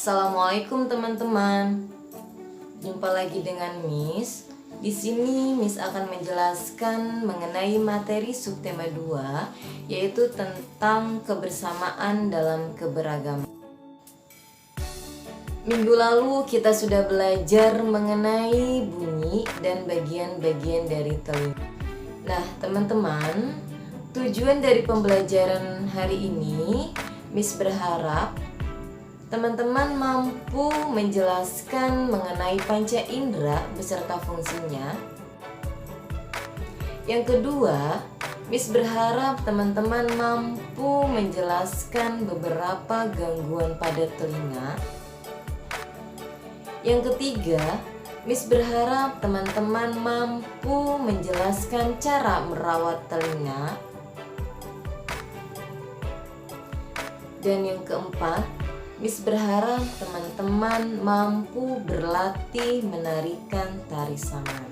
Assalamualaikum teman-teman. Jumpa lagi dengan Miss. Di sini Miss akan menjelaskan mengenai materi subtema 2, yaitu tentang kebersamaan dalam keberagaman. Minggu lalu kita sudah belajar mengenai bunyi dan bagian-bagian dari telinga. Nah, teman-teman, tujuan dari pembelajaran hari ini, Miss berharap teman-teman mampu menjelaskan mengenai panca indera beserta fungsinya. Yang kedua, Miss berharap teman-teman mampu menjelaskan beberapa gangguan pada telinga. Yang ketiga, Miss berharap teman-teman mampu menjelaskan cara merawat telinga. Dan yang keempat, Miss berharap teman-teman mampu berlatih menarikan tari saman.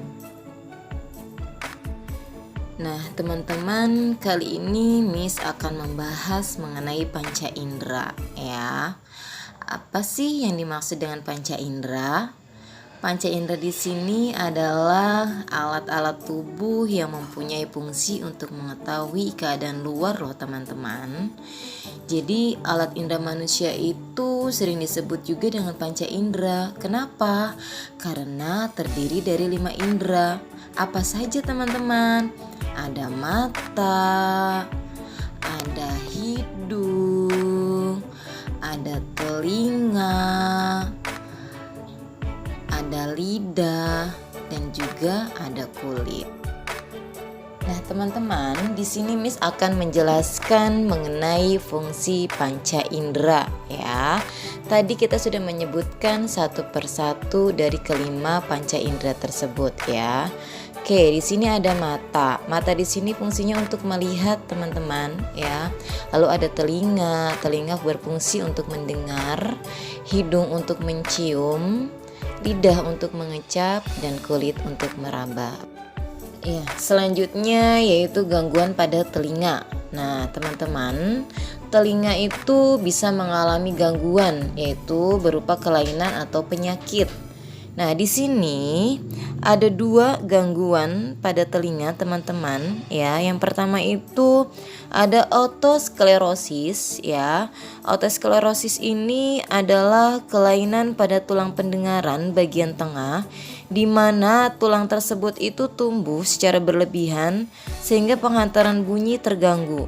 Nah, teman-teman, kali ini Miss akan membahas mengenai panca indera ya. Apa sih yang dimaksud dengan panca indera? Panca indera di sini adalah alat-alat tubuh yang mempunyai fungsi untuk mengetahui keadaan luar loh teman-teman. Jadi alat indera manusia itu sering disebut juga dengan panca indera. Kenapa? Karena terdiri dari 5 indera. Apa saja teman-teman? Ada mata, ada hidung, ada telinga, ada lidah, dan juga ada kulit. Nah, teman-teman, di sini Miss akan menjelaskan mengenai fungsi panca indera ya. Tadi kita sudah menyebutkan satu persatu dari kelima panca indera tersebut ya. Oke, di sini ada mata. Mata di sini fungsinya untuk melihat, teman-teman ya. Lalu ada telinga. Telinga berfungsi untuk mendengar, hidung untuk mencium, lidah untuk mengecap, dan kulit untuk meraba. Ya, selanjutnya yaitu gangguan pada telinga. Nah, teman-teman, telinga itu bisa mengalami gangguan yaitu berupa kelainan atau penyakit. Nah, di sini ada 2 gangguan pada telinga, teman-teman ya. Yang pertama itu ada otosklerosis ya. Otosklerosis ini adalah kelainan pada tulang pendengaran bagian tengah, di mana tulang tersebut itu tumbuh secara berlebihan sehingga penghantaran bunyi terganggu.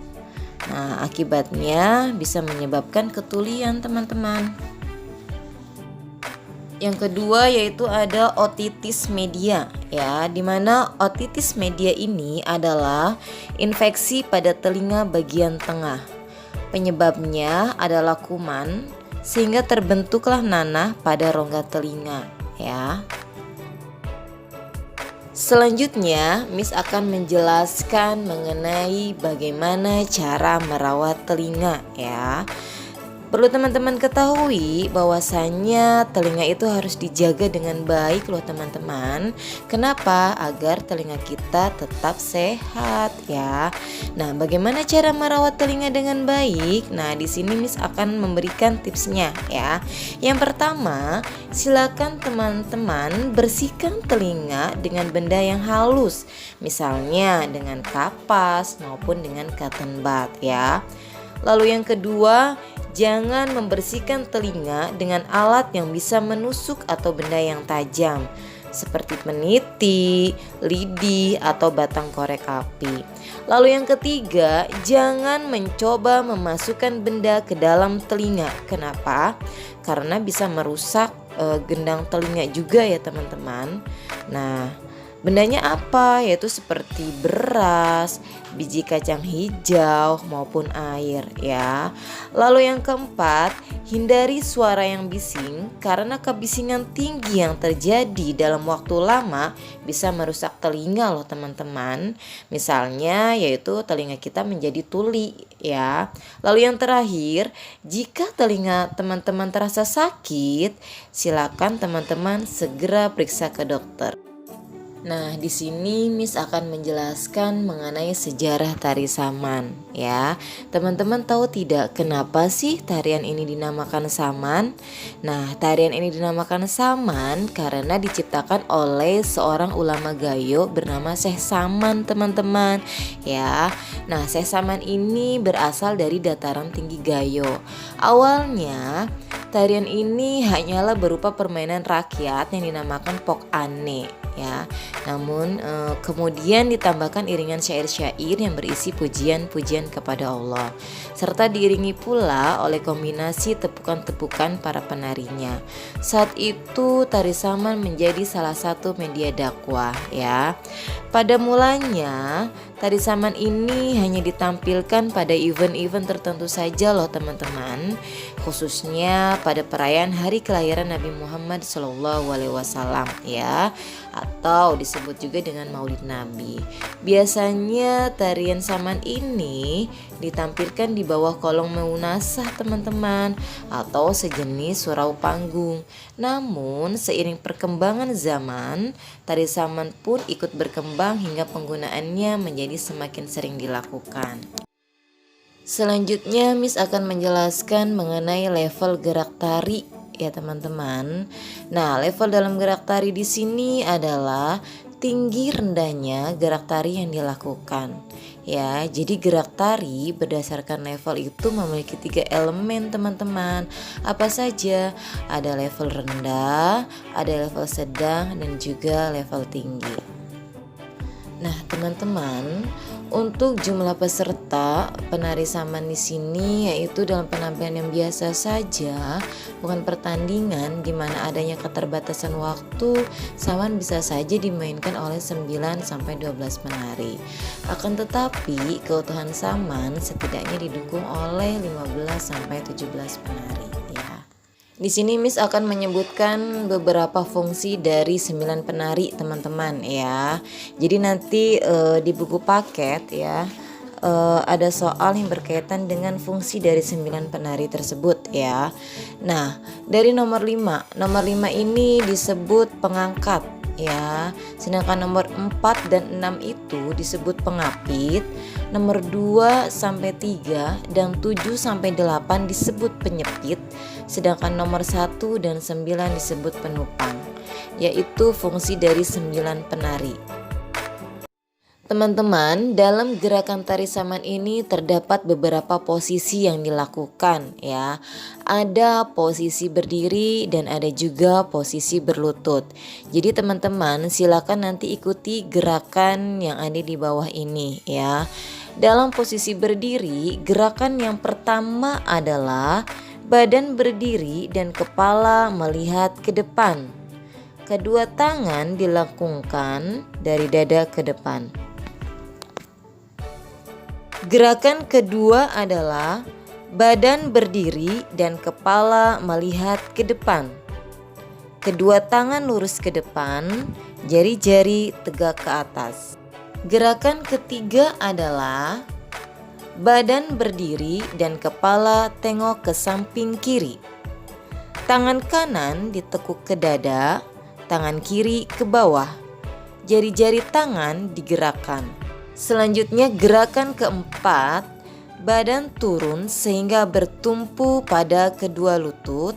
Nah, akibatnya bisa menyebabkan ketulian, teman-teman. Yang kedua yaitu ada otitis media ya, di mana otitis media ini adalah infeksi pada telinga bagian tengah. Penyebabnya adalah kuman sehingga terbentuklah nanah pada rongga telinga ya. Selanjutnya, Miss akan menjelaskan mengenai bagaimana cara merawat telinga ya. Perlu teman-teman ketahui bahwasannya telinga itu harus dijaga dengan baik loh teman-teman. Kenapa? Agar telinga kita tetap sehat ya. Nah, bagaimana cara merawat telinga dengan baik? Nah, di sini Miss akan memberikan tipsnya ya. Yang pertama, silakan teman-teman bersihkan telinga dengan benda yang halus. Misalnya dengan kapas maupun dengan cotton bud ya. Lalu yang kedua, jangan membersihkan telinga dengan alat yang bisa menusuk atau benda yang tajam seperti peniti, lidi, atau batang korek api. Lalu yang ketiga, jangan mencoba memasukkan benda ke dalam telinga. Kenapa? Karena bisa merusak gendang telinga juga ya teman-teman. Nah, bendanya apa? Yaitu seperti beras, biji kacang hijau maupun air ya. Lalu yang keempat, hindari suara yang bising karena kebisingan tinggi yang terjadi dalam waktu lama bisa merusak telinga loh teman-teman. Misalnya yaitu telinga kita menjadi tuli ya. Lalu yang terakhir, jika telinga teman-teman terasa sakit, silakan teman-teman segera periksa ke dokter. Nah, di sini Miss akan menjelaskan mengenai sejarah tari saman ya. Teman-teman tahu tidak kenapa sih tarian ini dinamakan saman? Nah, tarian ini dinamakan saman karena diciptakan oleh seorang ulama Gayo bernama Syekh Saman, teman-teman. Ya. Nah, Syekh Saman ini berasal dari dataran tinggi Gayo. Awalnya tarian ini hanyalah berupa permainan rakyat yang dinamakan pok ane ya. Namun kemudian ditambahkan iringan syair-syair yang berisi pujian-pujian kepada Allah serta diiringi pula oleh kombinasi tepukan-tepukan para penarinya. Saat itu tari saman menjadi salah satu media dakwah ya. Pada mulanya tari saman ini hanya ditampilkan pada event-event tertentu saja loh teman-teman, khususnya pada perayaan hari kelahiran Nabi Muhammad SAW ya, atau disebut juga dengan Maulid Nabi. Biasanya tarian saman ini ditampilkan di bawah kolong meunasah teman-teman, atau sejenis surau panggung. Namun seiring perkembangan zaman, tari saman pun ikut berkembang hingga penggunaannya menjadi semakin sering dilakukan. Selanjutnya Miss akan menjelaskan mengenai level gerak tari ya teman-teman. Nah, level dalam gerak tari di sini adalah tinggi rendahnya gerak tari yang dilakukan. Ya, jadi gerak tari berdasarkan level itu memiliki 3 elemen teman-teman. Apa saja? Ada level rendah, ada level sedang, dan juga level tinggi. Nah, teman-teman, untuk jumlah peserta penari saman di sini yaitu dalam penampilan yang biasa saja, bukan pertandingan di mana adanya keterbatasan waktu, saman bisa saja dimainkan oleh 9 sampai 12 penari. Akan tetapi, keutuhan saman setidaknya didukung oleh 15 sampai 17 penari. Di sini Miss akan menyebutkan beberapa fungsi dari 9 penari teman-teman ya. Jadi nanti di buku paket ya ada soal yang berkaitan dengan fungsi dari 9 penari tersebut ya. Nah, dari nomor 5. Nomor 5 ini disebut pengangkat ya. Sedangkan nomor 4 dan 6 itu disebut pengapit. Nomor 2 sampai 3 dan 7 sampai 8 disebut penyepit. Sedangkan nomor 1 dan 9 disebut penupang, yaitu fungsi dari 9 penari. Teman-teman, dalam gerakan tari saman ini terdapat beberapa posisi yang dilakukan ya. Ada posisi berdiri dan ada juga posisi berlutut. Jadi teman-teman silakan nanti ikuti gerakan yang ada di bawah ini ya. Dalam posisi berdiri, gerakan yang pertama adalah badan berdiri dan kepala melihat ke depan. Kedua tangan dilengkungkan dari dada ke depan. Gerakan kedua adalah badan berdiri dan kepala melihat ke depan. Kedua tangan lurus ke depan, jari-jari tegak ke atas. Gerakan ketiga adalah badan berdiri dan kepala tengok ke samping kiri. Tangan kanan ditekuk ke dada, tangan kiri ke bawah. Jari-jari tangan digerakkan. Selanjutnya gerakan keempat, badan turun sehingga bertumpu pada kedua lutut.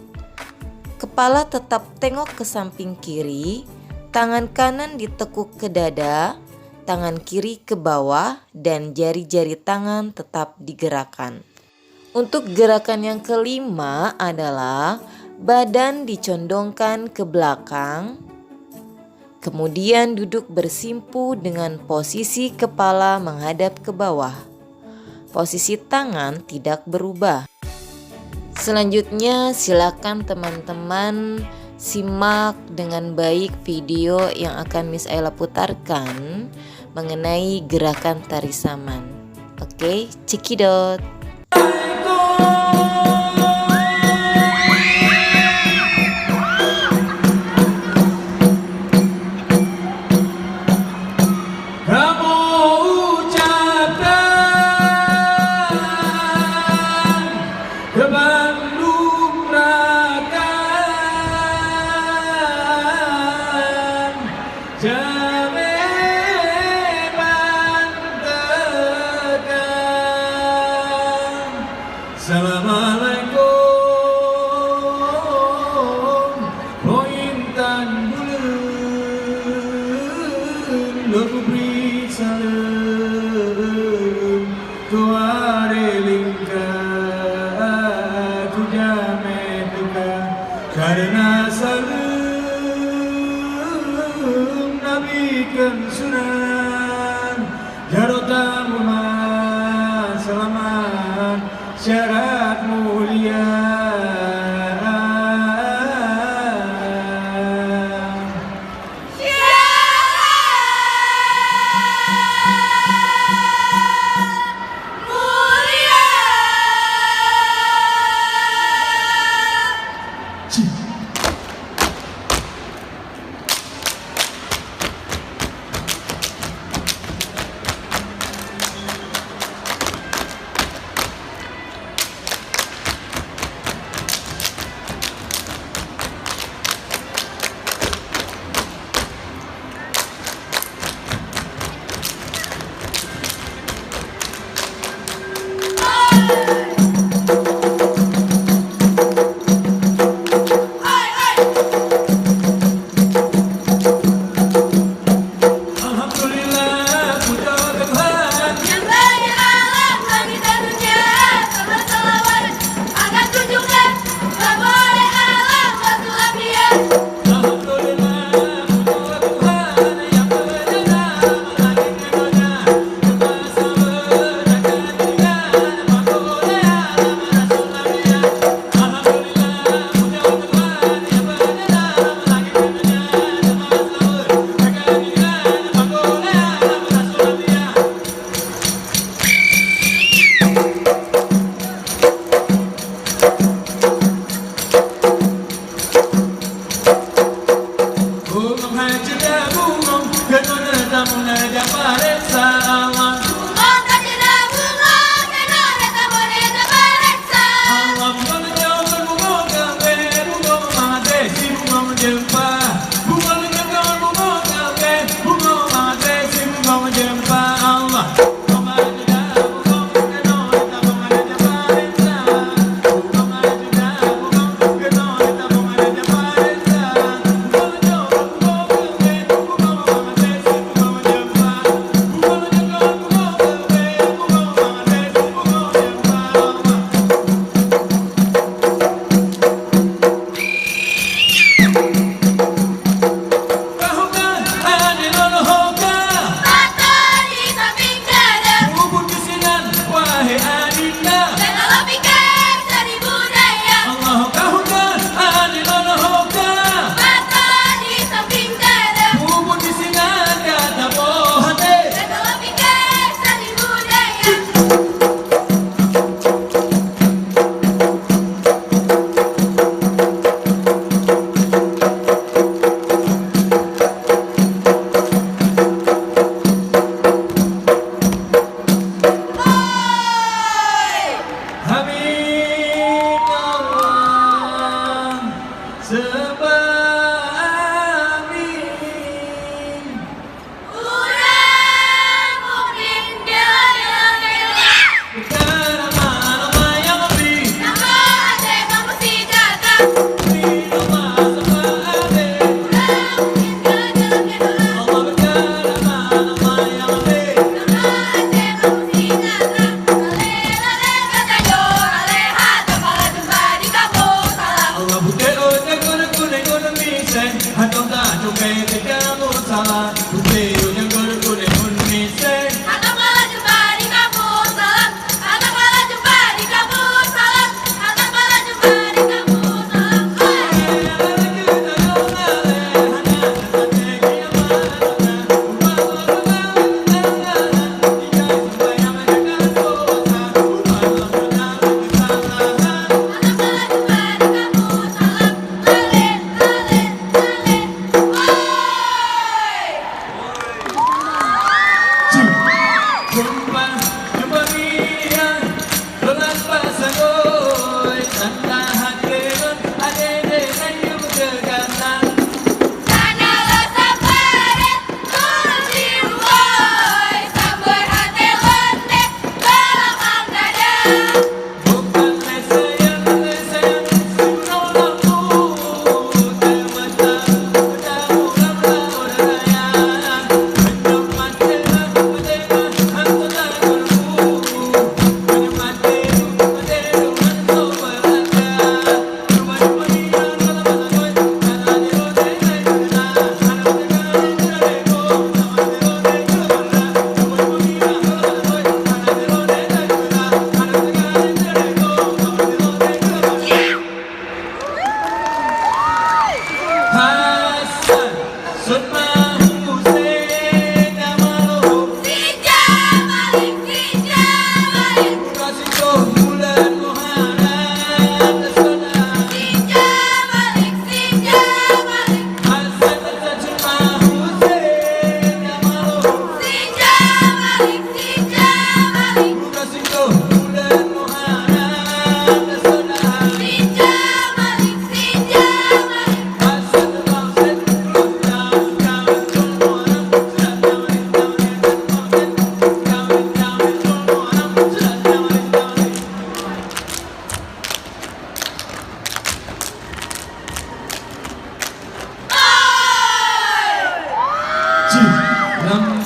Kepala tetap tengok ke samping kiri, tangan kanan ditekuk ke dada, tangan kiri ke bawah, dan jari-jari tangan tetap digerakkan. Untuk gerakan yang kelima adalah badan dicondongkan ke belakang, kemudian duduk bersimpu dengan posisi kepala menghadap ke bawah. Posisi tangan tidak berubah. Selanjutnya silakan teman-teman simak dengan baik video yang akan Miss Ayla putarkan mengenai gerakan tari saman. Oke, cekidot. Jamaica. jametuka karena salam Nabi kan sunan jarota muman selamat syarat mulia.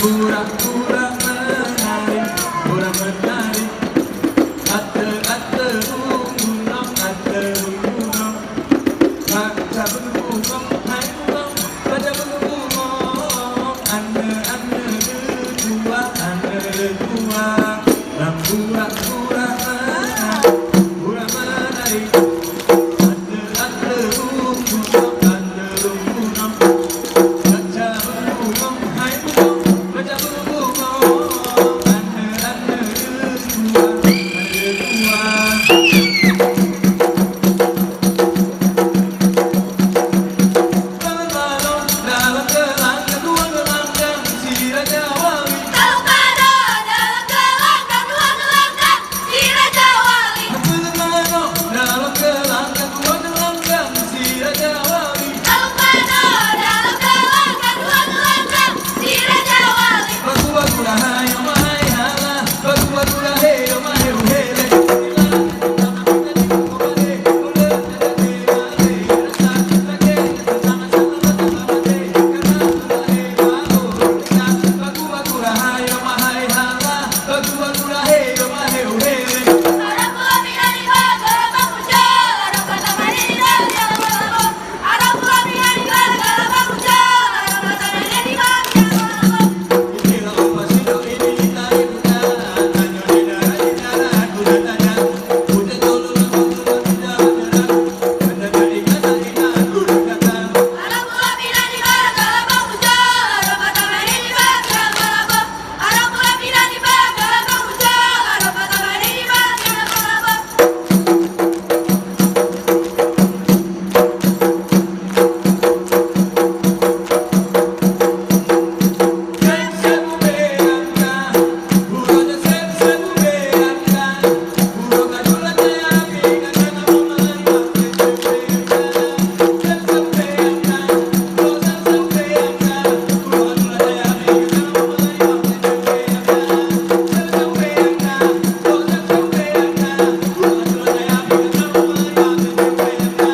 pura-pura menari, pura menari. Ate ate bunga, ate bunga. Baca bunga, hai bunga, baca bunga. Ane ane dua, ane dua. Lam pura-pura menari, pura menari. Ate ate bunga, ate bunga. Baca bunga, hai bunga, baca bunga. Ane ane dua, ane dua. Balon dalam gelang kedua gelanggang si Raja Wali. Kalau dalam gelanggang dua gelanggang si Raja Wali. Balon dalam gelang kedua gelanggang si Raja Wali. Kalau dalam gelanggang dua gelanggang si Raja Wali. Bagu-bagu lah hai oh mahai hala, bagu-bagu lah hey oh mahai oh hele. Bagu-bagu lah hai oh mahai hala, bagu-bagu lah hey oh mahai oh hele. Orang tua pindah di bawah bangkuja, orang kata mandi di dalam jalan malam. Orang tua pindah di bawah bangkuja, orang kata mandi di bawah jalan malam. Inilah opasito ini tayo na, anyo dinara aku datanya, udah tolong aku tidak jalan, ada dari kata aku kata. Orang tua pindah di bawah bangkuja, orang kata mandi di bawah jalan malam. Orang tua pindah di bawah bangkuja, orang kata mandi di bawah jalan malam. Sebu beangka, buronya sebu beangka, buro kadulan api kakana mamai waktu beangka. Sebu beangka, buro sebu beangka, buro kadulan api kakana mamai waktu beangka. Sebu beangka, buro sebu beangka, buro kadulan api kakana mamai waktu beangka.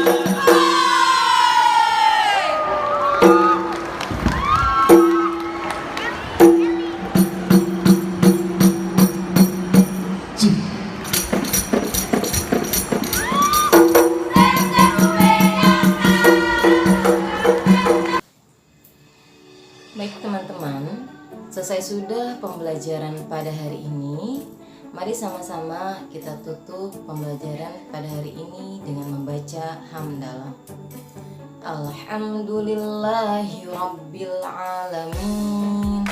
Baik teman-teman, selesai sudah pembelajaran pada hari ini. Mari sama-sama kita tutup pembelajaran pada hari ini dengan membaca hamdalah. Alhamdulillahi Rabbil Alamin.